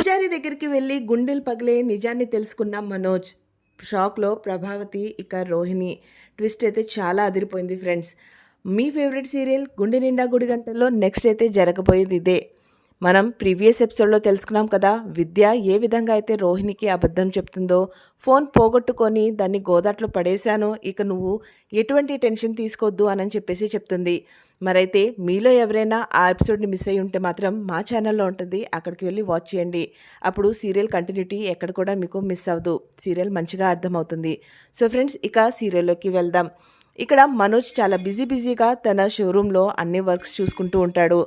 పూజారి దగ్గరికి వెళ్ళి గుండెలు పగిలే నిజాన్ని తెలుసుకున్న మనోజ్. షాక్లో ప్రభావతి ఇక రోహిణి. ట్విస్ట్ అయితే చాలా అదిరిపోయింది ఫ్రెండ్స్. మీ ఫేవరెట్ సీరియల్ గుండె నిండా గుడి గంటల్లో నెక్స్ట్ అయితే జరగబోయేది ఇదే. మనం ప్రీవియస్ ఎపిసోడ్లో తెలుసుకున్నాం కదా, విద్య ఏ విధంగా అయితే రోహిణికి అబద్ధం చెప్తుందో, ఫోన్ పోగొట్టుకొని దాన్ని గోదాట్లో పడేశాను, ఇక నువ్వు ఎటువంటి టెన్షన్ తీసుకోవద్దు అని చెప్పేసి చెప్తుంది. మరైతే మీలో ఎవరైనా ఆ ఎపిసోడ్ని మిస్ అయ్యి ఉంటే మాత్రం మా ఛానల్లో ఉంటుంది, అక్కడికి వెళ్ళి వాచ్ చేయండి. అప్పుడు సీరియల్ కంటిన్యూటీ ఎక్కడ కూడా మీకు మిస్ అవ్వదు, సీరియల్ మంచిగా అర్థమవుతుంది. సో ఫ్రెండ్స్, ఇక సీరియల్లోకి వెళ్దాం. ఇక్కడ మనోజ్ చాలా బిజీగా తన షోరూంలో అన్ని వర్క్స్ చూసుకుంటూ ఉంటాడు.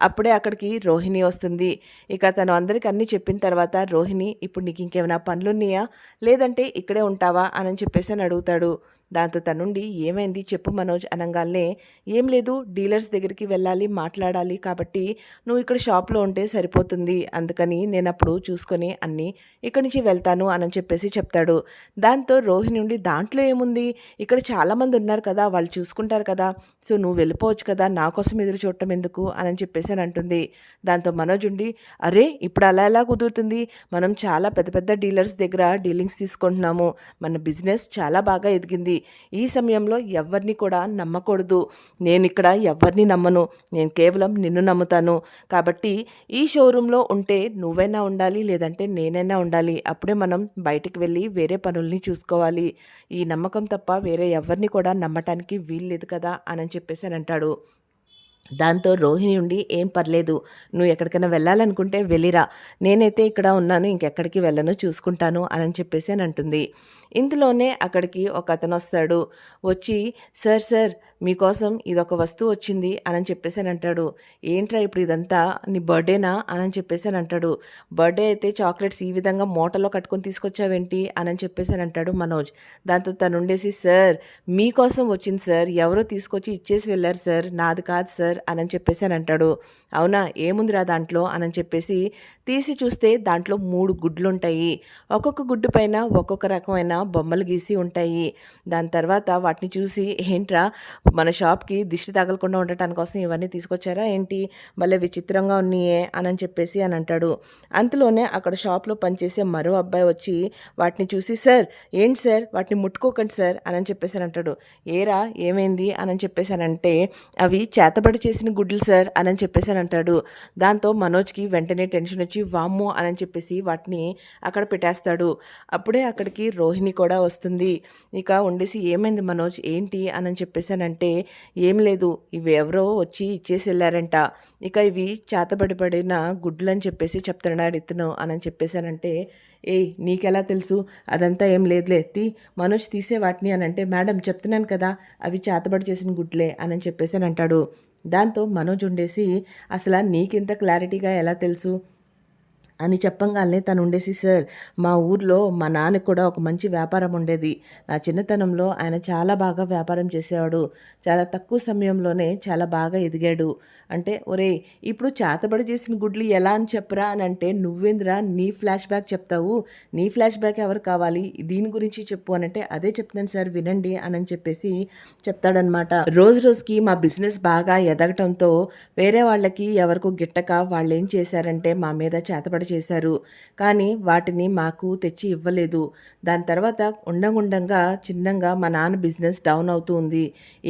అప్పుడే అక్కడికి రోహిణి వస్తుంది. ఇక తను అందరికి అన్నీ చెప్పిన తర్వాత, రోహిణి ఇప్పుడు నీకు ఇంకేమైనా పనులున్నాయా, లేదంటే ఇక్కడే ఉంటావా అని చెప్పేసి అని అడుగుతాడు. దాంతో తనుండి ఏమైంది చెప్పు మనోజ్ అనగానే, ఏం లేదు, డీలర్స్ దగ్గరికి వెళ్ళాలి, మాట్లాడాలి, కాబట్టి నువ్వు ఇక్కడ షాప్లో ఉంటే సరిపోతుంది, అందుకని నేను అప్పుడు చూసుకొని అన్నీ ఇక్కడి నుంచి వెళ్తాను అని చెప్పేసి చెప్తాడు. దాంతో రోహిణి ఉండి, దాంట్లో ఏముంది, ఇక్కడ చాలామంది ఉన్నారు కదా, వాళ్ళు చూసుకుంటారు కదా, సో నువ్వు వెళ్ళిపోవచ్చు కదా, నా కోసం ఎదురు చూడటం ఎందుకు అని చెప్పేసి అని అంటుంది. దాంతో మనోజ్ ఉండి, అరే ఇప్పుడు అలా ఎలా కుదురుతుంది, మనం చాలా పెద్ద పెద్ద డీలర్స్ దగ్గర డీలింగ్స్ తీసుకుంటున్నాము, మన బిజినెస్ చాలా బాగా ఎదిగింది, ఈ సమయంలో ఎవరిని కూడా నమ్మకూడదు, నేను ఇక్కడ ఎవరిని నమ్మను, నేను కేవలం నిన్ను నమ్ముతాను, కాబట్టి ఈ షోరూంలో ఉంటే నువ్వైనా ఉండాలి, లేదంటే నేనైనా ఉండాలి, అప్పుడే మనం బయటికి వెళ్ళి వేరే పనుల్ని చూసుకోవాలి, ఈ నమ్మకం తప్ప వేరే ఎవరిని కూడా నమ్మటానికి వీల్లేదు కదా అని చెప్పేసి అని అంటాడు. దాంతో రోహిణి ఉండి, ఏం పర్లేదు, నువ్వు ఎక్కడికైనా వెళ్ళాలనుకుంటే వెళ్ళిరా, నేనైతే ఇక్కడ ఉన్నాను, ఇంకెక్కడికి వెళ్ళను, చూసుకుంటాను అని చెప్పేసి అని అంటుంది. ఇందులోనే అక్కడికి ఒక అతను వస్తాడు. వచ్చి, సార్ సార్ మీకోసం ఇదొక వస్తువు వచ్చింది అని చెప్పేసి అని అంటాడు. ఏంట్రా ఇప్పుడు ఇదంతా, నీ బర్త్డేనా అని చెప్పేసి అని అంటాడు. బర్త్డే అయితే చాక్లెట్స్ ఈ విధంగా మూటలో కట్టుకొని తీసుకొచ్చావేంటి అని చెప్పేసి అని అంటాడు మనోజ్. దాంతో తను ఉండేసి, సార్ మీకోసం వచ్చింది సార్, ఎవరో తీసుకొచ్చి ఇచ్చేసి వెళ్ళారు సార్, నాది కాదు సార్ అని చెప్పేసి అని అంటాడు. అవునా, ఏముందిరా దాంట్లో అని చెప్పేసి తీసి చూస్తే దాంట్లో 3 గుడ్లు ఉంటాయి. ఒక్కొక్క గుడ్డు పైన ఒక్కొక్క రకమైన బొమ్మలు గీసి ఉంటాయి. దాని తర్వాత వాటిని చూసి, ఏంట్రా మన షాప్కి దిష్టి తగలకుండా ఉండటాని కోసం ఇవన్నీ తీసుకొచ్చారా ఏంటి, భలే విచిత్రంగా ఉన్నాయే అని చెప్పేసి అని అంటాడు. అంతలోనే అక్కడ షాప్లో పనిచేసే మరో అబ్బాయి వచ్చి వాటిని చూసి, సార్ ఏంటి సార్ వాటిని ముట్టుకోకండి సార్ అని చెప్పేసి అని అంటాడు. ఏరా ఏమైంది అని చెప్పేసి అని అంటే, అవి చేతబడి చేసిన గుడ్లు సార్ అని చెప్పేసి అని అంటాడు. దాంతో మనోజ్కి వెంటనే టెన్షన్ వచ్చి, వామ్మో అని చెప్పేసి వాటిని అక్కడ పెట్టేస్తాడు. అప్పుడే అక్కడికి రోహిణి కూడా వస్తుంది. ఇక ఉండేసి, ఏమైంది మనోజ్ ఏంటి అని చెప్పేసి అని అంటే, ఏం లేదు, ఇవి ఎవరో వచ్చి ఇచ్చేసి వెళ్ళారంట, ఇక ఇవి చేతబడిపడిన గుడ్లు అని చెప్పేసి చెప్తున్నాడు ఇతను అని చెప్పేసి అని అంటే, నీకెలా తెలుసు, అదంతా ఏం లేదులే, మనోజ్ తీసే వాటిని అని అంటే, మేడం చెప్తున్నాను కదా అవి చేతబడి చేసిన గుడ్లే అని చెప్పేసి అని అంటాడు. దాంతో మనోజ్ ఉండేసి, అసలు నీకింత క్లారిటీగా ఎలా తెలుసు అని చెప్పంగానే తను ఉండేసి, సార్ మా ఊర్లో మా నాన్నకి కూడా ఒక మంచి వ్యాపారం ఉండేది, నా చిన్నతనంలో ఆయన చాలా బాగా వ్యాపారం చేసేవాడు, చాలా తక్కువ సమయంలోనే చాలా బాగా ఎదిగాడు అంటే, ఒరే ఇప్పుడు చేతబడి చేసిన గుడ్లు ఎలా అని చెప్పరా అని అంటే, నువ్వేంద్రా నీ ఫ్లాష్ బ్యాక్ చెప్తావు, నీ ఫ్లాష్ బ్యాక్ ఎవరు కావాలి, దీని గురించి చెప్పు అని అంటే, అదే చెప్తాను సార్ వినండి అని చెప్పేసి చెప్తాడనమాట. రోజుకి మా బిజినెస్ బాగా ఎదగటంతో వేరే వాళ్ళకి ఎవరికో గిట్టక వాళ్ళు ఏం చేశారంటే మా మీద చేతబడి చేశారు, కానీ వాటిని మాకు తెచ్చి ఇవ్వలేదు. దాని తర్వాత ఉండంగా చిన్నంగా మా నాన్న బిజినెస్ డౌన్ అవుతూ ఉంది.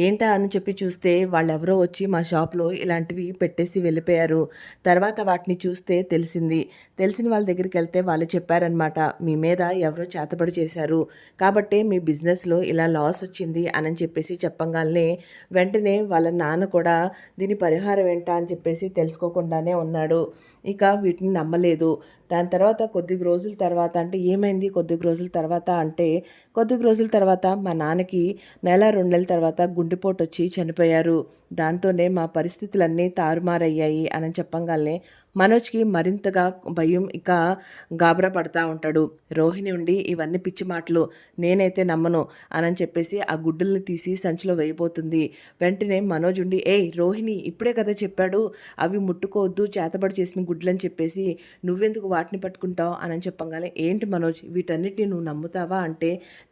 ఏంటా అని చెప్పి చూస్తే వాళ్ళెవరో వచ్చి మా షాప్లో ఇలాంటివి పెట్టేసి వెళ్ళిపోయారు. తర్వాత వాటిని చూస్తే తెలిసిన వాళ్ళ దగ్గరికి వెళ్తే వాళ్ళు చెప్పారనమాట, మీ మీద ఎవరో చేతబడి చేశారు, కాబట్టే మీ బిజినెస్లో ఇలా లాస్ వచ్చింది అని చెప్పేసి చెప్పంగానే వెంటనే వాళ్ళ నాన్న కూడా దీని పరిహారం ఏంటా అని చెప్పేసి తెలుసుకోకుండానే ఉన్నాడు. ఇక వీటిని నమ్మలేదు. దాని తర్వాత కొద్ది రోజుల తర్వాత అంటే, ఏమైంది కొద్ది రోజుల తర్వాత అంటే, కొద్ది రోజుల తర్వాత మా నాన్నకి 1-2 నెలల తర్వాత గుండెపోటు వచ్చి చనిపోయారు. దాంతోనే మా పరిస్థితులన్నీ తారుమారయ్యాయి అని చెప్పంగానే మనోజ్కి మరింతగా భయం, ఇక గాబరా పడతా ఉంటాడు. రోహిణి ఉండి, ఇవన్నీ పిచ్చి మాటలు, నేనైతే నమ్మను అని చెప్పేసి ఆ గుడ్డల్ని తీసి సంచిలో వేయబోతుంది. వెంటనే మనోజ్ ఉండి, రోహిణి ఇప్పుడే కదా చెప్పాడు అవి ముట్టుకోవద్దు చేతబడి చేసిన గుడ్లని చెప్పేసి, నువ్వెందుకు వాటిని పట్టుకుంటావు అని చెప్పంగానే, ఏంటి మనోజ్ వీటన్నిటిని నువ్వు నమ్ముతావా అంటే,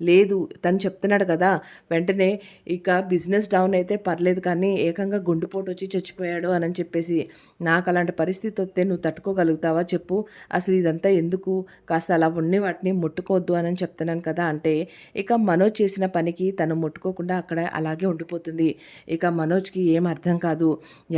లేదు తను చెప్తున్నాడు కదా, వెంటనే ఇక బిజినెస్ డౌన్ అయితే పర్లేదు కానీ ఏకంగా గుండెపోటు వచ్చి చచ్చిపోయాడు అని చెప్పేసి. నాకు అలాంటి పరిస్థితి వస్తే నువ్వు తట్టుకోగలుగుతావా చెప్పు, అసలు ఇదంతా ఎందుకు, కాస్త అలా ఉండి వాటిని ముట్టుకోవద్దు అని చెప్తున్నాను కదా అంటే, ఇక మనోజ్ చేసిన పనికి తను ముట్టుకోకుండా అక్కడ అలాగే ఉండిపోతుంది. ఇక మనోజ్కి ఏం అర్థం కాదు,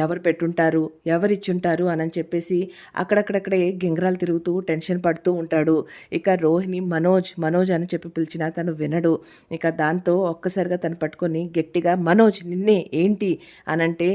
ఎవరు పెట్టుంటారు, ఎవరిచ్చుంటారు అని చెప్పేసి అక్కడక్కడక్కడే గింగరాలు తిరుగుతూ టెన్షన్ పడుతూ ఉంటాడు. ఇక రోహిణి మనోజ్ మనోజ్ అని చెప్పి పిలిచినా తను వినడు. ఇక దాంతో ఒక్కసారిగా తను పట్టుకొని గట్టిగా మనోజ్ నిన్నే ఏంటి అనంటే,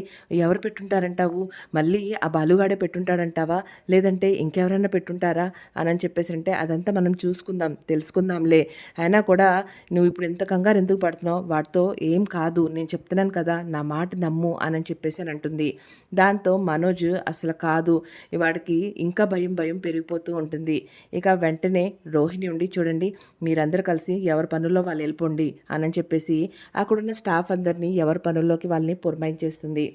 ఎవరు పెట్టుంటారంటావు, మళ్ళీ ఆ బాలుగాడే పెట్టుంటాడంటావా, లేదంటే ఇంకెవరైనా పెట్టుంటారా అని చెప్పేసి అంటే, అదంతా మనం చూసుకుందాం తెలుసుకుందాంలే, అయినా కూడా నువ్వు ఇప్పుడు ఇంత కంగారు ఎందుకు పడుతున్నావు, వాటితో ఏం కాదు నేను చెప్తున్నాను కదా, నా మాట నమ్ము అని చెప్పేసి అని అంటుంది. దాంతో మనోజ్ అసలు కాదు, వాడికి ఇంకా భయం భయం పెరిగిపోతూ ఉంటుంది. ఇక వెంటనే రోహిణి ఉండి చూడండి, మీరందరూ కలిసి ఎవరి పనుల్లో వాళ్ళు వెళ్ళిపోండి అని చెప్పేసి అక్కడున్న స్టాఫ్ అందరినీ ఎవరి పనుల్లోకి వాళ్ళని పురమాయించేస్తుంది.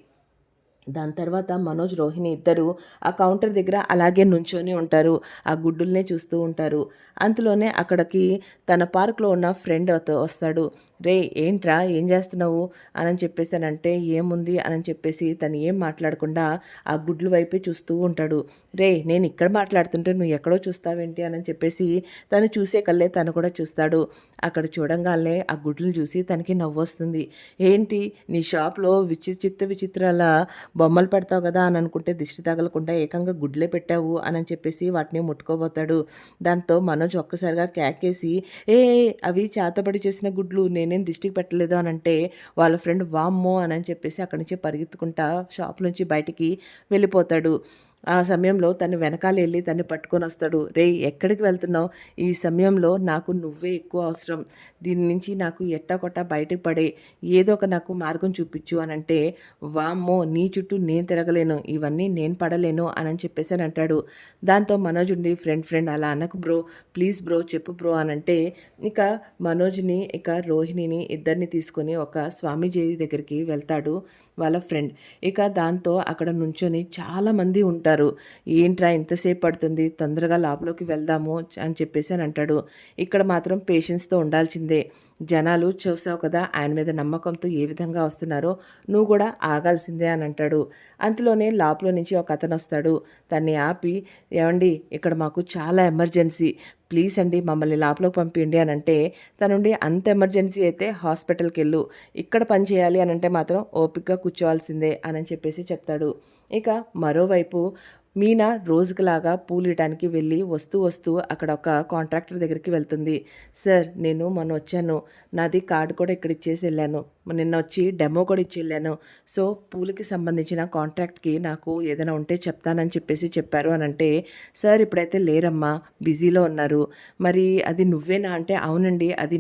దాని తర్వాత మనోజ్ రోహిణి ఇద్దరు ఆ కౌంటర్ దగ్గర అలాగే నుంచొని ఉంటారు. ఆ గుడ్డుల్నే చూస్తూ ఉంటారు. అంతలోనే అక్కడికి తన పార్క్లో ఉన్న ఫ్రెండ్ వస్తాడు. రే ఏంట్రా ఏం చేస్తున్నావు అని చెప్పేసానంటే, ఏముంది అని చెప్పేసి తను ఏం మాట్లాడకుండా ఆ గుడ్లు వైపే చూస్తూ ఉంటాడు. రే నేను ఇక్కడ మాట్లాడుతుంటే నువ్వు ఎక్కడో చూస్తావేంటి అని చెప్పేసి తను చూసే కల్లే తను కూడా చూస్తాడు. అక్కడ చూడంగానే ఆ గుడ్లను చూసి తనకి నవ్వు వస్తుంది. ఏంటి నీ షాప్లో విచిత్రాల బొమ్మలు పెడతావు కదా అని అనుకుంటే దిష్టి తగలకుండా ఏకంగా గుడ్లే పెట్టావు అని చెప్పేసి వాటిని ముట్టుకోబోతాడు. దాంతో మనోజ్ ఒక్కసారిగా కేకేసి, ఏ అవి చేతబడి చేసిన గుడ్లు, నేనేం దిష్టికి పెట్టలేదు అని అంటే, వాళ్ళ ఫ్రెండ్ వామ్మో అని చెప్పేసి అక్కడి నుంచి పరిగెత్తుకుంటా షాప్ నుంచి బయటికి వెళ్ళిపోతాడు. ఆ సమయంలో తను వెనకాల వెళ్ళి తను పట్టుకొని వస్తాడు. రే ఎక్కడికి వెళ్తున్నావు, ఈ సమయంలో నాకు నువ్వే ఎక్కువ అవసరం, దీని నుంచి నాకు ఎట్టాకొట్టా బయటకు పడే ఏదో ఒక నాకు మార్గం చూపించు అని అంటే, వామ్మో నీ చుట్టూ నేను తిరగలేను, ఇవన్నీ నేను పడలేను అని చెప్పేసి అని అంటాడు. దాంతో మనోజ్ ఉండి ఫ్రెండ్ అలా అనకు బ్రో, ప్లీజ్ బ్రో చెప్పు బ్రో అని అంటే, ఇక మనోజ్ని ఇక రోహిణిని ఇద్దరిని తీసుకొని ఒక స్వామీజీ దగ్గరికి వెళ్తాడు వాళ్ళ ఫ్రెండ్. ఇక దాంతో అక్కడ నుంచొని చాలామంది ఉంటారు. ఏంట్రా ఇంతసేపు పడుతుంది, తొందరగా లోపలికి వెళ్దాము అని చెప్పేసి అని అంటాడు. ఇక్కడ మాత్రం పేషెన్స్తో ఉండాల్సిందే, జనాలు చూసావు కదా ఆయన మీద నమ్మకంతో ఏ విధంగా వస్తున్నారో, నువ్వు కూడా ఆగాల్సిందే అని అంటాడు. అంతలోనే లోపల నుంచి ఒక అతను వస్తాడు. తన్ని ఆపి, ఏమండి ఇక్కడ మాకు చాలా ఎమర్జెన్సీ, ప్లీజ్ అండి మమ్మల్ని లోపలికి పంపించండి అని అంటే, తనుండి అంత ఎమర్జెన్సీ అయితే హాస్పిటల్కి వెళ్ళు, ఇక్కడ పని చేయాలి అని అంటే మాత్రం ఓపికగా కూర్చోవాల్సిందే అని చెప్పేసి చెప్తాడు. ఇక మరోవైపు మీనా రోజుకులాగా పూలియటానికి వెళ్ళి వస్తూ అక్కడ ఒక కాంట్రాక్టర్ దగ్గరికి వెళ్తుంది. సార్ నేను మొన్న వచ్చాను, నాది కార్డు కూడా ఇక్కడ ఇచ్చేసి వెళ్ళాను, నిన్న వచ్చి డెమో కూడా ఇచ్చి వెళ్ళాను, సో పూలకి సంబంధించిన కాంట్రాక్ట్కి నాకు ఏదైనా ఉంటే చెప్తానని చెప్పేసి చెప్పారు అని అంటే, సార్ ఇప్పుడైతే లేరమ్మా బిజీలో ఉన్నారు, మరి అది నువ్వేనా అంటే, అవునండి అది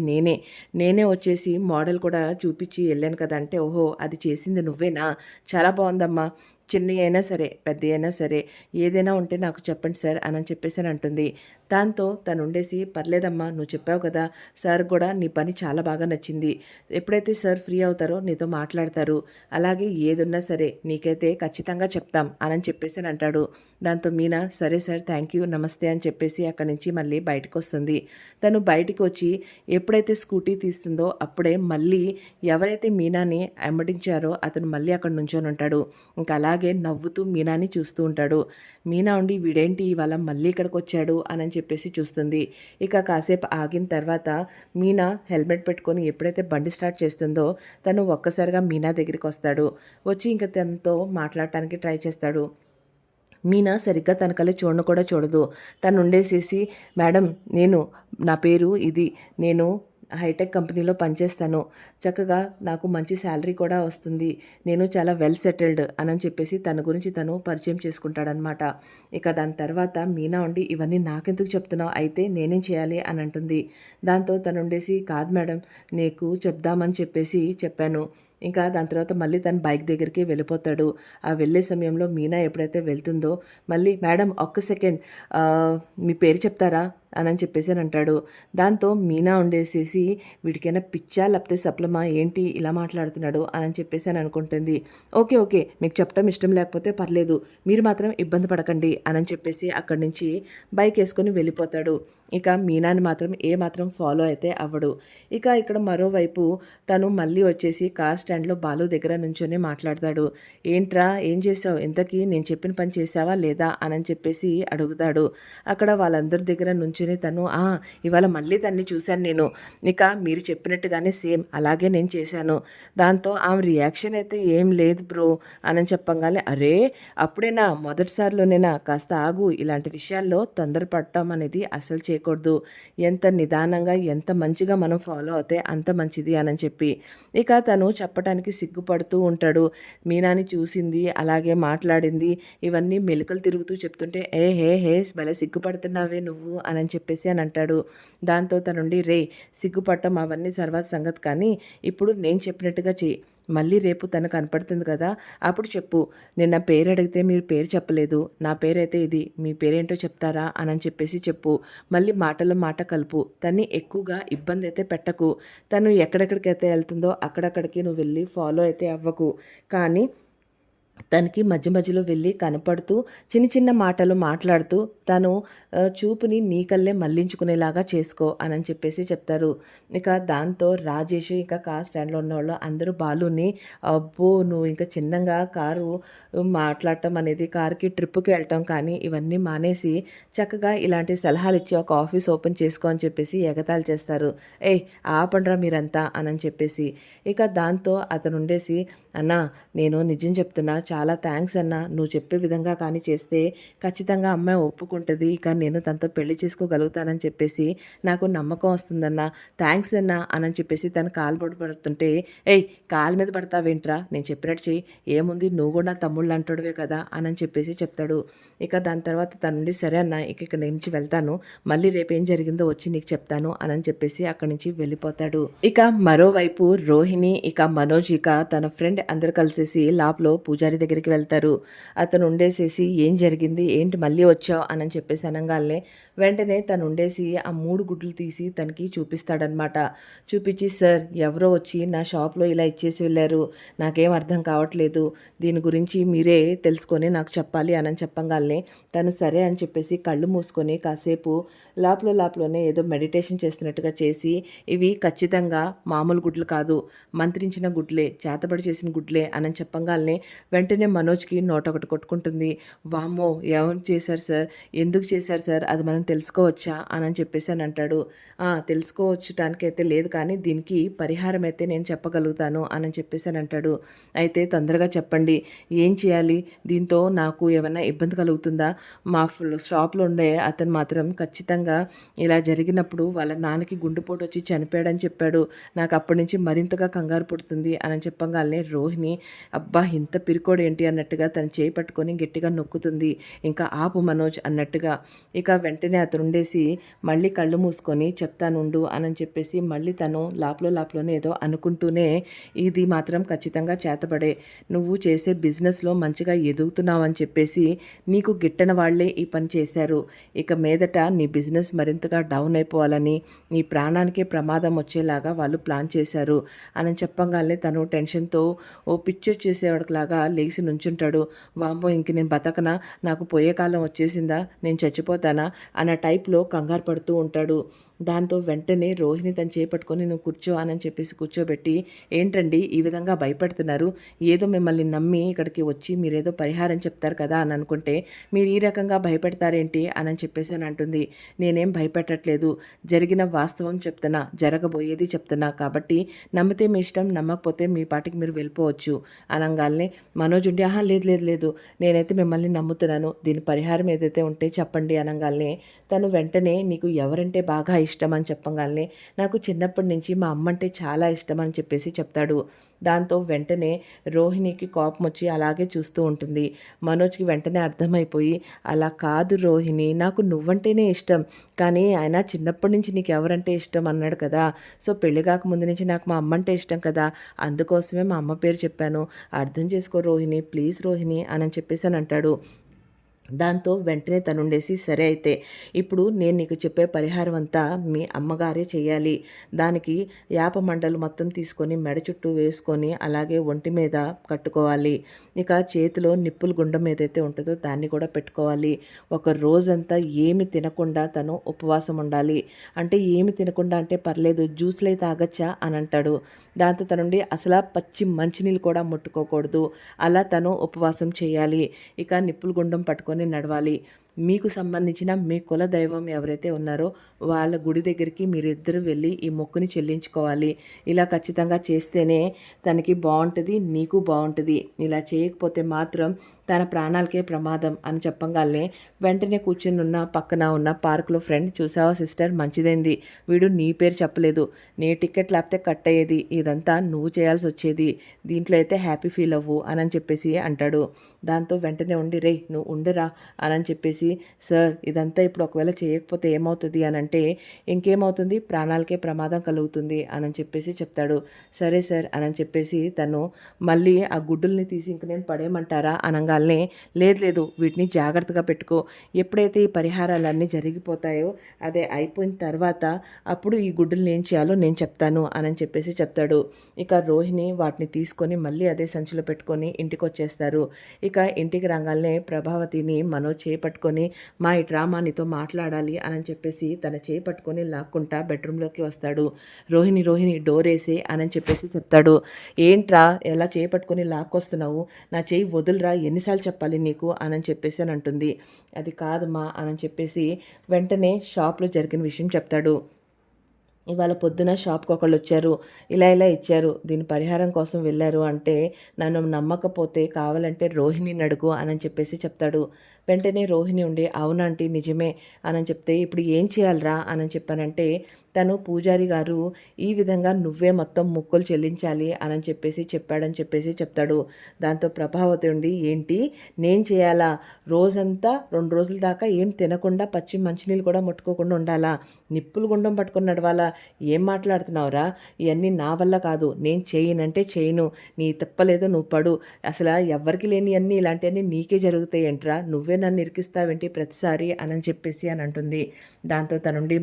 నేనే వచ్చేసి మోడల్ కూడా చూపించి వెళ్ళాను కదా అంటే, ఓహో అది చేసింది నువ్వేనా, చాలా బాగుందమ్మా, చిన్న అయినా సరే పెద్ద అయినా సరే ఏదైనా ఉంటే నాకు చెప్పండి సార్ అని చెప్పేసి అని అంటుంది. దాంతో తను ఉండేసి, పర్లేదమ్మా నువ్వు చెప్పావు కదా, సార్ కూడా నీ పని చాలా బాగా నచ్చింది, ఎప్పుడైతే సార్ ఫ్రీ అవుతారో నీతో మాట్లాడతారు, అలాగే ఏదున్నా సరే నీకైతే ఖచ్చితంగా చెప్తాం అని చెప్పేసి అని అంటాడు. దాంతో మీనా సరే సార్ థ్యాంక్ యూ నమస్తే అని చెప్పేసి అక్కడి నుంచి మళ్ళీ బయటకు వస్తుంది. తను బయటకు వచ్చి ఎప్పుడైతే స్కూటీ తీస్తుందో అప్పుడే మళ్ళీ ఎవరైతే మీనాని ఎమ్మడించారో అతను మళ్ళీ అక్కడ నుంచొని ఉంటాడు. ఇంకా అలాగే నవ్వుతూ మీనాని చూస్తూ ఉంటాడు. మీనా ఉండి వీడేంటి ఇవాళ మళ్ళీ ఇక్కడికి వచ్చాడు అని చెప్పేసి చూస్తుంది. ఇక కాసేపు ఆగిన తర్వాత మీనా హెల్మెట్ పెట్టుకొని ఎప్పుడైతే బండి స్టార్ట్ చేస్తుందో తను ఒక్కసారిగా మీనా దగ్గరికి వస్తాడు. వచ్చి ఇంకా తనతో మాట్లాడటానికి ట్రై చేస్తాడు. మీనా సరిగ్గా తన కళ్ళ చూడను కూడా చూడదు. తను ఉండేసేసి, మేడం నా పేరు ఇది, నేను హైటెక్ కంపెనీలో పనిచేస్తాను, చక్కగా నాకు మంచి శాలరీ కూడా వస్తుంది, నేను చాలా వెల్ సెటిల్డ్ అని చెప్పేసి తన గురించి తను పరిచయం చేసుకుంటాడనమాట. ఇక దాని తర్వాత మీనా ఉండి, ఇవన్నీ నాకెందుకు చెప్తున్నావు, అయితే నేనేం చేయాలి అని అంటుంది. దాంతో తను ఉండేసి, కాదు మేడం నీకు చెప్దామని చెప్పేసి చెప్పాను. ఇంకా దాని తర్వాత మళ్ళీ తన బైక్ దగ్గరికి వెళ్ళిపోతాడు. ఆ వెళ్ళే సమయంలో మీనా ఎప్పుడైతే వెళ్తుందో మళ్ళీ, మేడం ఒక్క సెకండ్ మీ పేరు చెప్తారా అని చెప్పేసి అని అంటాడు. దాంతో మీనా ఉండేసేసి వీడికైనా పిచ్చా లేకపోతే సప్లమా ఏంటి ఇలా మాట్లాడుతున్నాడు అని చెప్పేసి అని అనుకుంటుంది. ఓకే ఓకే, మీకు చెప్పడం ఇష్టం లేకపోతే పర్లేదు, మీరు మాత్రం ఇబ్బంది పడకండి అని చెప్పేసి అక్కడి నుంచి బైక్ వేసుకొని వెళ్ళిపోతాడు. ఇక మీనాని మాత్రం ఏమాత్రం ఫాలో అయితే అవ్వడు. ఇక ఇక్కడ మరోవైపు తను మళ్ళీ వచ్చేసి కార్ స్టాండ్లో బాలు దగ్గర నుంచొని మాట్లాడతాడు. ఏంట్రా ఏం చేసావు, ఇంతకీ నేను చెప్పిన పని చేసావా లేదా అని చెప్పేసి అడుగుతాడు. అక్కడ వాళ్ళందరి దగ్గర నుంచొని తను ఇవాళ మళ్ళీ తన్ని చూశాను నేను, ఇక మీరు చెప్పినట్టుగానే సేమ్ అలాగే నేను చేశాను. దాంతో ఆమె రియాక్షన్ అయితే ఏం లేదు బ్రో అని చెప్పంగానే, అరే అప్పుడేనా, మొదటిసారిలోనేనా, కాస్త ఆగు, ఇలాంటి విషయాల్లో తొందరపడటం అనేది అసలు చేయకూడదు, ఎంత నిదానంగా ఎంత మంచిగా మనం ఫాలో అవుతే అంత మంచిది అని చెప్పి ఇక తను చెప్పడానికి సిగ్గుపడుతూ ఉంటాడు. మీనాని చూసింది, అలాగే మాట్లాడింది, ఇవన్నీ మెలికలు తిరుగుతూ చెప్తుంటే హే హే భలే సిగ్గుపడుతున్నావే నువ్వు అని చెప్పేసి అని అంటాడు. దాంతో తనుండి రే సిగ్గుపడటం అవన్నీ తర్వాత సంగతి, కానీ ఇప్పుడు నేను చెప్పినట్టుగా చెయ్యి, మళ్ళీ రేపు తను కనపడుతుంది కదా అప్పుడు చెప్పు, నేను నా పేరు అడిగితే మీరు పేరు చెప్పలేదు, నా పేరైతే ఇది, మీ పేరేంటో చెప్తారా అని చెప్పేసి చెప్పు, మళ్ళీ మాటలో మాట కలుపు, తన్ని ఎక్కువగా ఇబ్బంది అయితే పెట్టకు, తను ఎక్కడెక్కడికైతే వెళ్తుందో అక్కడక్కడికి నువ్వు వెళ్ళి ఫాలో అయితే అవ్వకు, కానీ తనకి మధ్య మధ్యలో వెళ్ళి కనపడుతూ చిన్న చిన్న మాటలు మాట్లాడుతూ తను చూపుని నీకల్లే మళ్లించుకునేలాగా చేసుకో అని చెప్పేసి చెప్తారు. ఇక దాంతో రాజేష్ ఇంకా కార్ స్టాండ్లో ఉన్నవాళ్ళు అందరూ బాలుని అబ్బో నువ్వు ఇంకా చిన్నగా కారు మాట్లాడటం అనేది, కారుకి ట్రిప్పుకి వెళ్ళటం కానీ ఇవన్నీ మానేసి చక్కగా ఇలాంటి సలహాలు ఇచ్చి ఒక ఆఫీస్ ఓపెన్ చేసుకో అని చెప్పేసి ఎగతాళి చేస్తారు. ఆపండ్రా మీరంతా అని చెప్పేసి ఇక దాంతో అతను ఉండేసి అన్నా నేను నిజం చెప్తున్నా, చాలా థ్యాంక్స్ అన్నా, నువ్వు చెప్పే విధంగా కానీ చేస్తే ఖచ్చితంగా అమ్మాయి ఒప్పుకుంటుంది, ఇక నేను తనతో పెళ్లి చేసుకోగలుగుతానని చెప్పేసి నాకు నమ్మకం వస్తుందన్నా, థ్యాంక్స్ అన్నా అని చెప్పేసి తను కాలు పడుతుంటే కాలు మీద పడతావేంట్రా, నేను చెప్పినట్టు చెయ్యి, ఏముంది నువ్వు కూడా నా తమ్ముళ్ళు అంటాడువే కదా అని చెప్పేసి చెప్తాడు. ఇక దాని తర్వాత తన నుండి సరే అన్న ఇక ఇక్కడ నుంచి వెళ్తాను, మళ్ళీ రేపు ఏం జరిగిందో వచ్చి నీకు చెప్తాను అని చెప్పేసి అక్కడి నుంచి వెళ్ళిపోతాడు. ఇక మరోవైపు రోహిణి ఇక మనోజ్ ఇక తన ఫ్రెండ్ అందరు కలిసేసి లాప్లో పూజారి దగ్గరికి వెళ్తారు. అతను ఉండేసేసి ఏం జరిగింది ఏంటి మళ్ళీ వచ్చావు అని చెప్పేసి అనగానే వెంటనే తను ఉండేసి ఆ 3 గుడ్లు తీసి తనకి చూపిస్తాడనమాట. చూపించి సార్ ఎవరో వచ్చి నా షాప్లో ఇలా ఇచ్చేసి వెళ్ళారు, నాకేం అర్థం కావట్లేదు, దీని గురించి మీరే తెలుసుకొని నాకు చెప్పాలి అని చెప్పగానే తను సరే అని చెప్పేసి కళ్ళు మూసుకొని కాసేపు లోపలనే ఏదో మెడిటేషన్ చేస్తున్నట్టుగా చేసి ఇవి ఖచ్చితంగా మామూలు గుడ్లు కాదు, మంత్రించిన గుడ్లే, చేతబడి చేసిన గుడ్లే అని చెప్పగానే వెంటనే మనోజ్కి నోటొకటి కొట్టుకుంటుంది. వామ్మో ఏమని చేశారు సార్, ఎందుకు చేశారు సార్, అది మనం తెలుసుకోవచ్చా అని చెప్పేసి అని అంటాడు. తెలుసుకోవచ్చుటానికైతే లేదు, కానీ దీనికి పరిహారం అయితే నేను చెప్పగలుగుతాను అని చెప్పేసి అని అంటాడు. అయితే తొందరగా చెప్పండి, ఏం చేయాలి, దీంతో నాకు ఏమైనా ఇబ్బంది కలుగుతుందా, మా షాప్లో ఉండే అతను మాత్రం ఖచ్చితంగా ఇలా జరిగినప్పుడు వాళ్ళ నాన్నకి గుండెపోటు వచ్చి చనిపోయాడని చెప్పాడు, నాకు అప్పటి నుంచి మరింతగా కంగారు పుడుతుంది అని చెప్పగానే రోహిణి అబ్బా ఇంత పిరికోడు ఏంటి అన్నట్టుగా తను చేయి పట్టుకొని గట్టిగా నొక్కుతుంది. ఇంకా ఆపు మనోజ్ అన్నట్టుగా ఇక వెంటనే అతను ఉండేసి మళ్ళీ కళ్ళు మూసుకొని చెప్తానుండు అని చెప్పేసి మళ్ళీ తను లోపలనే ఏదో అనుకుంటూనే ఇది మాత్రం ఖచ్చితంగా చేతబడే, నువ్వు చేసే బిజినెస్లో మంచిగా ఎదుగుతున్నావు అని చెప్పేసి నీకు గిట్టని వాళ్లే ఈ పని చేశారు, ఇక మీదట నీ బిజినెస్ మరింతగా డౌన్ అయిపోవాలని, నీ ప్రాణానికే ప్రమాదం వచ్చేలాగా వాళ్ళు ప్లాన్ చేశారు అని చెప్పగానే తను టెన్షన్తో ఓ పిచ్చొచ్చేసేవాడిలాగా లేచి నుంచుంటాడు. వామ్మో ఇంక నేను బతకనా, నాకు పోయే కాలం వచ్చేసిందా, నేను చచ్చిపోతానా అన్న టైప్లో కంగారు పడుతూ ఉంటాడు. దాంతో వెంటనే రోహిణి తను చేపట్టుకొని నువ్వు కూర్చో అని చెప్పేసి కూర్చోబెట్టి ఏంటండి ఈ విధంగా భయపడుతున్నారు, ఏదో మిమ్మల్ని నమ్మి ఇక్కడికి వచ్చి మీరేదో పరిహారం చెప్తారు కదా అని అనుకుంటే మీరు ఈ రకంగా భయపెడతారేంటి అని చెప్పేసి అని అంటుంది. నేనేం భయపెట్టట్లేదు, జరిగిన వాస్తవం చెప్తున్నా, జరగబోయేది చెప్తున్నా, కాబట్టి నమ్మితే మీ ఇష్టం, నమ్మకపోతే మీ పాటికి మీరు వెళ్ళిపోవచ్చు అనగానే మనోజ్ ఉండి లేదు లేదు లేదు నేనైతే మిమ్మల్ని నమ్ముతున్నాను, దీని పరిహారం ఏదైతే ఉంటే చెప్పండి అనగానే తను వెంటనే నీకు ఎవరంటే బాగా ఇష్టం అని చెప్పగానే నాకు చిన్నప్పటి నుంచి మా అమ్మ అంటే చాలా ఇష్టం అని చెప్పేసి చెప్తాడు. దాంతో వెంటనే రోహిణికి కోపం వచ్చి అలాగే చూస్తూ ఉంటుంది. మనోజ్కి వెంటనే అర్థమైపోయి అలా కాదు రోహిణి, నాకు నువ్వంటేనే ఇష్టం, కానీ ఆయన చిన్నప్పటి నుంచి నీకు ఎవరంటే ఇష్టం అన్నాడు కదా, సో పెళ్లి కాకముందు నుంచి నాకు మా అమ్మ అంటే ఇష్టం కదా, అందుకోసమే మా అమ్మ పేరు చెప్పాను, అర్థం చేసుకో రోహిణి, ప్లీజ్ రోహిణి అని చెప్పేసి అని అంటాడు. దాంతో వెంటనే తనుండేసి, "సరే అయితే, ఇప్పుడు నేను నీకు చెప్పే పరిహారం అంతా మీ అమ్మగారే చెయ్యాలి. దానికి యాప మండలు మొత్తం తీసుకొని మెడ చుట్టూ వేసుకొని, అలాగే ఒంటి మీద కట్టుకోవాలి. ఇక చేతిలో నిప్పుల గుండం ఏదైతే ఉంటుందో దాన్ని కూడా పెట్టుకోవాలి. ఒక రోజంతా ఏమి తినకుండా తను ఉపవాసం ఉండాలి. అంటే ఏమి తినకుండా అంటే పర్లేదు, జ్యూస్‌లయి తాగొచ్చా" అని అంటాడు. దాంతో తనుండి అసలా పచ్చి మంచినీళ్ళు కూడా ముట్టుకోకూడదు. అలా తను ఉపవాసం చేయాలి. ఇక నిప్పుల గుండం పట్టుకొని నడవాలి. మీకు సంబంధించిన మీ కుల దైవం ఎవరైతే ఉన్నారో వాళ్ళ గుడి దగ్గరికి మీరిద్దరూ వెళ్ళి ఈ మొక్కుని చెల్లించుకోవాలి. ఇలా ఖచ్చితంగా చేస్తేనే తనకి బావుంటది, నీకు బావుంటది. ఇలా చేయకపోతే మాత్రం తన ప్రాణాలకే ప్రమాదం అని చెప్పంగాల్నే వెంటనే కూర్చునున్న పక్కన ఉన్న పార్క్‌లో ఫ్రెండ్, "చూసావా సిస్టర్, మంచిదైంది. వీడు నీ పేరు చెప్పలేదు. నీ టికెట్ లేకపోతే కట్ అయ్యేది. ఇదంతా నువ్వు చేయాల్సొచ్చేది. దీంట్లో అయితే హ్యాపీ ఫీల్ అవ్వు" అనని చెప్పేసి అంటాడు. దాంతో వెంటనే ఉండి, "రేయ్ నువ్వు ఉండురా" అనని చెప్పేసి, "సార్ ఇదంతా ఇప్పుడు ఒకవేళ చేయకపోతే ఏమవుతది" అనంటే, "ఇంకేమవుతుంది, ప్రాణాలకే ప్రమాదం కలుగుతుంది" అనని చెప్పేసి చెప్తాడు. "సరే సార్" అనని చెప్పేసి తను మళ్ళీ ఆ గుడ్డుల్ని తీసి, "ఇంక నేను పడేయమంటారా" అనంగాల్నే, "లేదు లేదు, వీటిని జాగ్రత్తగా పెట్టుకో. ఎప్పుడైతే ఈ పరిహారాలన్నీ జరిగిపోతాయో, అదే అయిపోయిన తర్వాత అప్పుడు ఈ గుడ్డుల్ని ఏం చేయాలో నేను చెప్తాను" అనని చెప్పేసి చెప్తాడు. ఇక రోహిణి వాటిని తీసుకొని మళ్ళీ అదే సంచిలో పెట్టుకొని ఇంటికొచ్చేస్తారు. ఇక ఇంటికి రాగాల్నే ప్రభావతిని మనోజ్ చేయి పట్టుకొని, "మా ఇట్రా, మా నీతో మాట్లాడాలి" అనని చెప్పేసి తన చేయి పట్టుకొని లాక్కుంటా బెడ్రూమ్‌లోకి వస్తాడు. "రోహిణి, రోహిణి డోరేసేయ్" అనని చెప్పేసి చెప్తాడు. "ఏంట్రా ఎలా చేయి పట్టుకొని లాక్కొస్తున్నావు? నా చెయ్యి వదులురా, ఎన్నిసార్లు చెప్పాలి నీకు" అనని చెప్పేసి అని అంటుంది. "అది కాదమ్మా" అనని చెప్పేసి వెంటనే షాప్‌లో జరిగిన విషయం చెప్తాడు. "ఇవాళ పొద్దున షాప్‌కి ఒకళ్ళొచ్చారు. ఇలా ఇలా ఇచ్చారు. దీని పరిహారం కోసం వెళ్లారు అంటే, నన్ను నమ్మకపోతే కావాలంటే రోహిణిని అడుగు" అనని చెప్పేసి చెప్తాడు. వెంటనే రోహిణి ఉండి, "అవునాంటీ నిజమే" అనని చెప్తే, "ఇప్పుడు ఏం చేయాలిరా" అనని చెప్పానంటే, తను పూజారి గారు ఈ విధంగా నువ్వే మొత్తం మొక్కులు చెల్లించాలి అనని చెప్పేసి చెప్పాడని చెప్పేసి చెప్తాడు. దాంతో ప్రభావతి ఉండి, "ఏంటి నేను చేయాలా? రోజంతా 2 రోజుల దాకా ఏం తినకుండా పచ్చి మంచినీళ్ళు కూడా ముట్టుకోకుండా ఉండాలా? నిప్పుల గుండం పట్టుకొని నడవాలా? ఏం మాట్లాడుతున్నావురా? ఇయన్నీ నా వల్ల కాదు. నేను చేయనంటే చేయను. నీ తిప్పలేదో నువ్వు పడు. అసల ఎవ్వరికి లేనియన్నీ ఇలాంటియన్నీ నీకే జరుగుతాయేంట్రా? నువ్వే నన్ను ఇరికిస్తావేంటి ప్రతిసారి" అనని చెప్పేసి అని అంటుంది. దాంతో తనుండి,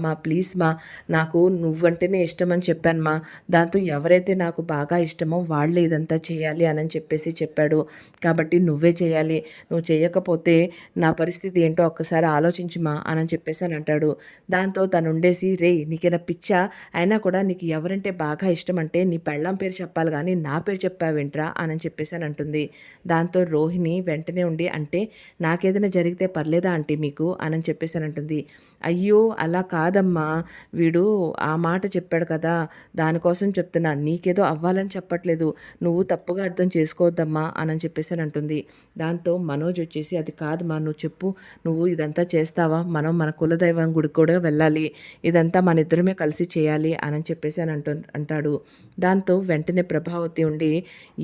మా ప్లీజ్ మా, నాకు నువ్వంటేనే ఇష్టమని చెప్పాను మా. దాంతో ఎవరైతే నాకు బాగా ఇష్టమో వాళ్ళే ఇదంతా చేయాలి" అనని చెప్పేసి చెప్పాడు. "కాబట్టి నువ్వే చేయాలి. నువ్వు చేయకపోతే నా పరిస్థితి ఏంటో ఒక్కసారి ఆలోచించు మా" అనని చెప్పేసి అని అంటాడు. దాంతో తనుండేసి, "రేయ్ నీకేనా పిచ్చా? అయినా కూడా నీకు ఎవరంటే బాగా ఇష్టం అంటే నీ పెళ్ళాం పేరు చెప్పాలి గానీ నా పేరు చెప్పావేంట్రా" అనని చెప్పేసి అని అంటుంది. దాంతో రోహిణి వెంటనే ఉండి, "అంటే నాకేదైనా జరిగితే పర్లేదా ఆంటీ మీకు" అనని చెప్పేసి అని అంటుంది. "అయ్యో అలా కాదమ్మా, వీడు ఆ మాట చెప్పాడు కదా, దానికోసం చెప్తున్నా. నీకేదో అవ్వాలని చెప్పట్లేదు. నువ్వు తప్పుగా అర్థం చేసుకోవద్దమ్మా" అనని చెప్పేసి అని అంటుంది. దాంతో మనోజ్ వచ్చేసి, "అది కాదమ్మా, నువ్వు చెప్పు. నువ్వు ఇదంతా చేస్తావా? మనం మన కులదైవం గుడికి కూడా వెళ్ళాలి. ఇదంతా మన ఇద్దరమే కలిసి చేయాలి" అనని చెప్పేసి అని అంటాడు. దాంతో వెంటనే ప్రభావతి ఉండి,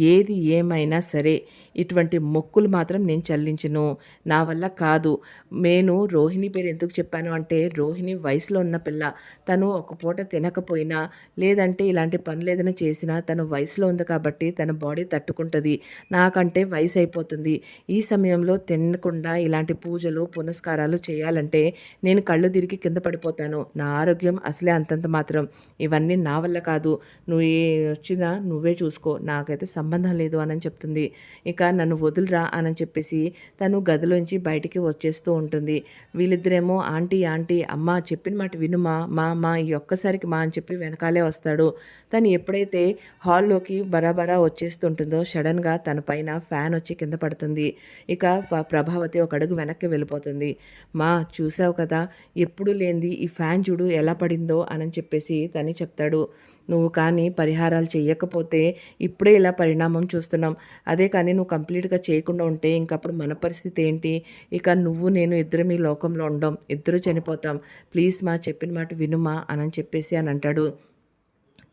"ఏది ఏమైనా సరే ఇటువంటి మొక్కులు మాత్రం నేను చెల్లించను. నా వల్ల కాదు. నేను రోహిణి పేరు ఎందుకు చెప్పాను అంటే, రోహిణి వయసులో ఉన్న పిల్ల. తను ఒక పూట తినకపోయినా, లేదంటే ఇలాంటి పనులేదైనా చేసినా తను వయసులో ఉంది కాబట్టి తన బాడీ తట్టుకుంటది. నాకంటే వయసు అయిపోతుంది. ఈ సమయంలో తినకుండా ఇలాంటి పూజలు, పునస్కారాలు చేయాలంటే నేను కళ్ళు తిరిగి కింద పడిపోతాను. నా ఆరోగ్యం అసలే అంతంత మాత్రం. ఇవన్నీ నా వల్ల కాదు. నువ్వు వచ్చినా నువ్వే చూసుకో. నాకైతే సంబంధం లేదు" అనని చెప్తుంది. ఇక "నన్ను వదులురా" అనని చెప్పేసి తను గదిలోంచి బయటికి వచ్చేస్తూ ఉంటుంది. వీళ్ళిద్దరేమో, "ఆంటీ ఆంటీ, అమ్మ చెప్పిన మాట వినుమా, మా ఈ ఒక్కసారికి మా" అని చెప్పి వెనకాలే వస్తాడు. తను ఎప్పుడైతే హాల్లోకి బరాబరా వచ్చేస్తుంటుందో సడన్గా తన పైన ఫ్యాన్ వచ్చి కింద పడుతుంది. ఇక ప్రభావతి ఒక అడుగు వెనక్కి వెళ్ళిపోతుంది. "మా చూసావు కదా, ఎప్పుడు లేనిది ఈ ఫ్యాన్ చూడు ఎలా పడిందో" అనని చెప్పేసి తని చెప్తాడు. "నువ్వు కానీ పరిహారాలు చెయ్యకపోతే ఇప్పుడే ఇలా పరిణామం చూస్తున్నాం. అదే కానీ నువ్వు కంప్లీట్‌గా చేయకుండా ఉంటే ఇంకప్పుడు మన పరిస్థితి ఏంటి? ఇక నువ్వు నేను ఇద్దరం ఈ లోకంలో ఉండం. ఇద్దరు చనిపోతాం. ప్లీజ్ మా, చెప్పిన మాట వినుమా" అనని చెప్పేసి అని అంటాడు.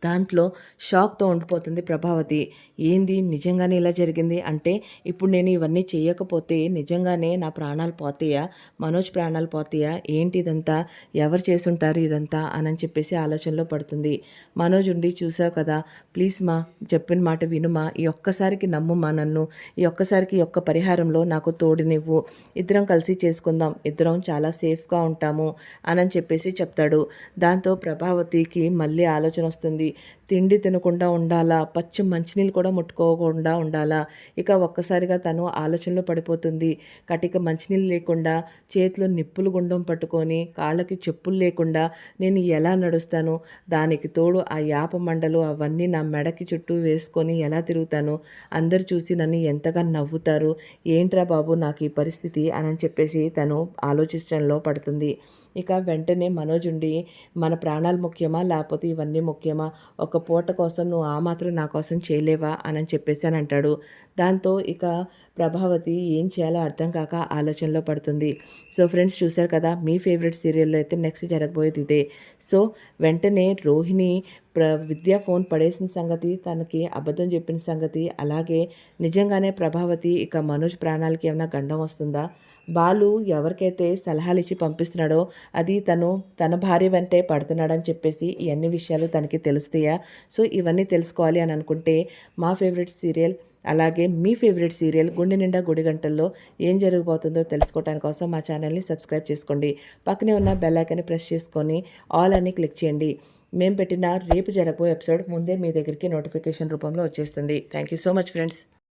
దాంట్లో షాక్‌తో ఉండిపోతుంది ప్రభావతి. ఏంది నిజంగానే ఇలా జరిగింది? అంటే ఇప్పుడు నేను ఇవన్నీ చెయ్యకపోతే నిజంగానే నా ప్రాణాలు పోతాయా? మనోజ్ ప్రాణాలు పోతాయా? ఏంటి ఇదంతా? ఎవరు చేసుంటారు ఇదంతా? అనని చెప్పేసి ఆలోచనలో పడుతుంది. మనోజ్ ఉండి చూసావు కదా! ప్లీజ్ మా చెప్పిన మాట వినుమా. ఈ ఒక్కసారికి నమ్ముమా నన్ను. ఈ ఒక్కసారికి ఈ ఒక్క పరిహారంలో నాకు తోడునివ్వు. ఇద్దరం కలిసి చేసుకుందాం. ఇద్దరం చాలా సేఫ్‌గా ఉంటాము అనని చెప్పేసి చెప్తాడు. దాంతో ప్రభావతికి మళ్ళీ ఆలోచన వస్తుంది. తిండి తినకుండా ఉండాలా, పచ్చి మంచినీళ్ళు కూడా ముట్టుకోకుండా ఉండాలా. ఇక ఒక్కసారిగా తను ఆలోచనలో పడిపోతుంది. కటిక మంచినీళ్ళు లేకుండా, చేతిలో నిప్పులు గుండం పట్టుకొని, కాళ్ళకి చెప్పులు లేకుండా నేను ఎలా నడుస్తాను? దానికి తోడు ఆ యాప మండలు అవన్నీ నా మెడకి చుట్టూ వేసుకొని ఎలా తిరుగుతాను? అందరూ చూసి నన్ను ఎంతగా నవ్వుతారు? ఏంట్రా బాబు నాకు ఈ పరిస్థితి అనని చెప్పేసి తను ఆలోచించడంలో పడుతుంది. ఇక వెంటనే మనోజ్ ఉండి మన ప్రాణాలు ముఖ్యమా? లేకపోతే ఇవన్నీ ముఖ్యమా? ఒక పూట కోసం నువ్వు ఆ మాత్రం నా కోసం చేయలేవా? అనని చెప్పేసి అని అంటాడు. దాంతో ఇక ప్రభావతి ఏం చేయాలో అర్థం కాక ఆలోచనలో పడుతుంది. సో ఫ్రెండ్స్ చూశారు కదా, మీ ఫేవరెట్ సీరియల్లో అయితే నెక్స్ట్ జరగబోయేది ఇదే. సో వెంటనే రోహిణి విద్య ఫోన్ పడేసిన సంగతి, తనకి అబద్ధం చెప్పిన సంగతి, అలాగే నిజంగానే ప్రభావతి ఇక మనోజ్ ప్రాణాలకి ఏమైనా గండం వస్తుందా? బాలు ఎవరికైతే సలహాలు ఇచ్చి పంపిస్తున్నాడో అది తన భార్య వెంటే పడుతున్నాడని చెప్పేసి ఈ అన్ని విషయాలు తనకి తెలుస్తాయా? సో ఇవన్నీ తెలుసుకోవాలి అని అనుకుంటే మా ఫేవరెట్ సీరియల్ అలాగే మీ ఫేవరెట్ సీరియల్ గుండె నిండా గుడిగంటల్లో ఏం జరగబోతుందో తెలుసుకోవడానికి కోసం మా ఛానల్ని సబ్స్క్రైబ్ చేసుకోండి. పక్కనే ఉన్న బెల్ ఐకాన్ని ప్రెస్ చేసుకొని ఆల్ అని క్లిక్ చేయండి. మేము పెట్టిన రేపు జరగబోయే ఎపిసోడ్ ముందే మీ దగ్గరికి నోటిఫికేషన్ రూపంలో వచ్చేస్తుంది. Thank you so much friends.